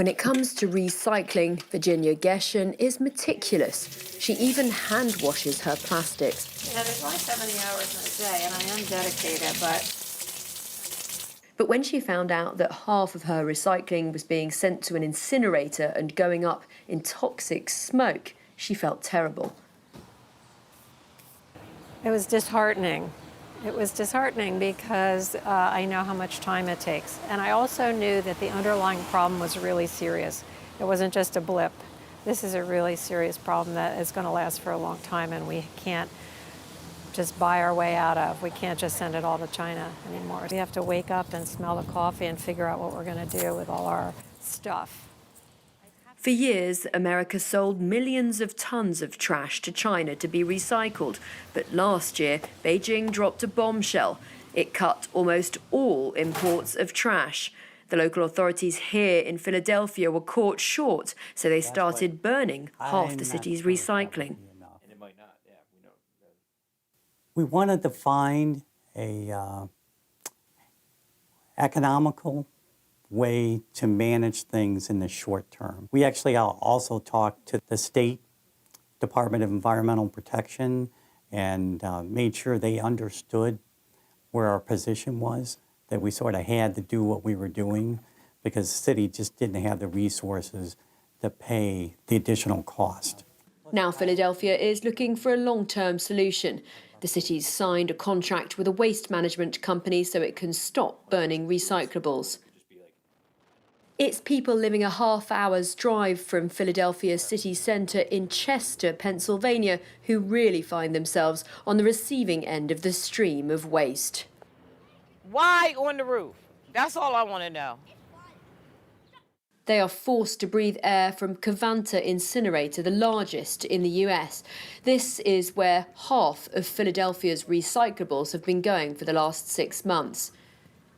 When it comes to recycling, Virginia Geshen is meticulous. She even hand washes her plastics. You know, there's only so many hours in a day, and I am dedicated, But when she found out that half of her recycling was being sent to an incinerator and going up in toxic smoke, she felt terrible. it was disheartening. It was disheartening because I know how much time it takes. And I also knew that the underlying problem was really serious. It wasn't just a blip. This is a really serious problem that is going to last for a long time, and we can't just buy our way out of. We can't just send it all to China anymore. We have to wake up and smell the coffee and figure out what we're going to do with all our stuff. For years, America sold millions of tons of trash to China to be recycled. But last year, Beijing dropped a bombshell. It cut almost all imports of trash. The local authorities here in Philadelphia were caught short, so they started burning half the city's recycling. We wanted to find a economical way to manage things in the short term. We actually also talked to the State Department of Environmental Protection and made sure they understood where our position was, that we sort of had to do what we were doing because the city just didn't have the resources to pay the additional cost. Now Philadelphia is looking for a long-term solution. The city's signed a contract with a waste management company so it can stop burning recyclables. It's people living a half-hour's drive from Philadelphia's city centre in Chester, Pennsylvania, who really find themselves on the receiving end of the stream of waste. Why on the roof? That's all I want to know. They are forced to breathe air from Covanta incinerator, the largest in the US. This is where half of Philadelphia's recyclables have been going for the last 6 months.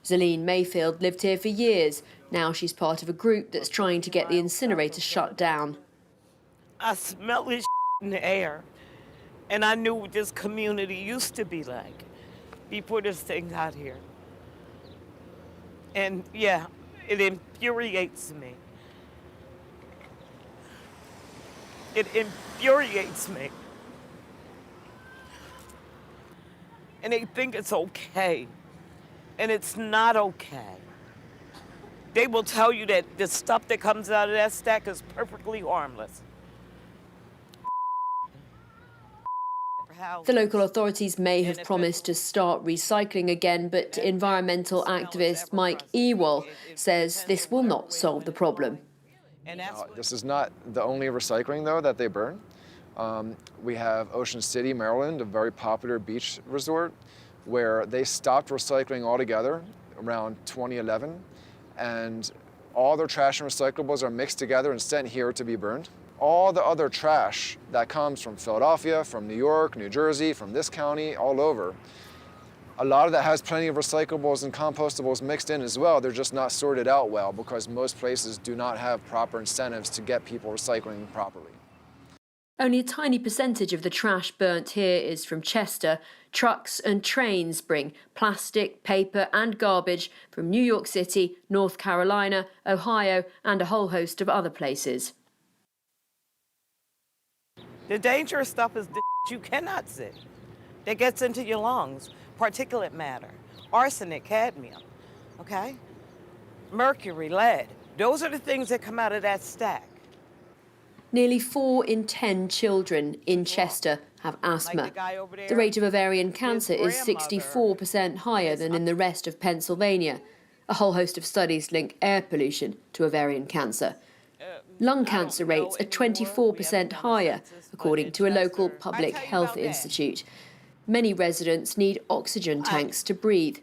Zelene Mayfield lived here for years. Now she's part of a group that's trying to get the incinerator shut down. I smell this in the air, and I knew what this community used to be like before this thing got here. And yeah, it infuriates me. It infuriates me. And they think it's okay. And it's not okay. They will tell you that the stuff that comes out of that stack is perfectly harmless. The local authorities may have promised to start recycling again, but environmental activist Mike Ewell says this will not solve the problem. This is not the only recycling, though, that they burn. We have Ocean City, Maryland, a very popular beach resort, where they stopped recycling altogether around 2011, and all their trash and recyclables are mixed together and sent here to be burned. All the other trash that comes from Philadelphia, from New York, New Jersey, from this county, all over, a lot of that has plenty of recyclables and compostables mixed in as well. They're just not sorted out well because most places do not have proper incentives to get people recycling properly. Only a tiny percentage of the trash burnt here is from Chester. Trucks and trains bring plastic, paper and garbage from New York City, North Carolina, Ohio and a whole host of other places. The dangerous stuff is the you cannot see. That gets into your lungs. Particulate matter, arsenic, cadmium, okay? Mercury, lead. Those are the things that come out of that stack. Nearly 4 in 10 children in Chester have asthma. The rate of ovarian cancer is 64% higher than in the rest of Pennsylvania. A whole host of studies link air pollution to ovarian cancer. Lung cancer rates are 24% higher, according to a local public health institute. Many residents need oxygen tanks to breathe.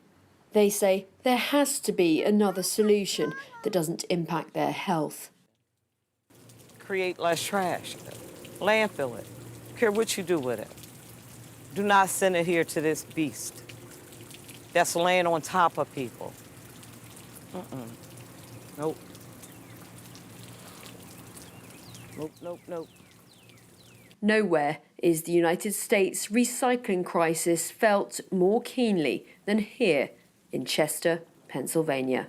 They say there has to be another solution that doesn't impact their health. Create less trash. Landfill it. Care what you do with it. Do not send it here to this beast that's laying on top of people. Nope. Nope, nope, nope. Nowhere is the United States recycling crisis felt more keenly than here in Chester, Pennsylvania.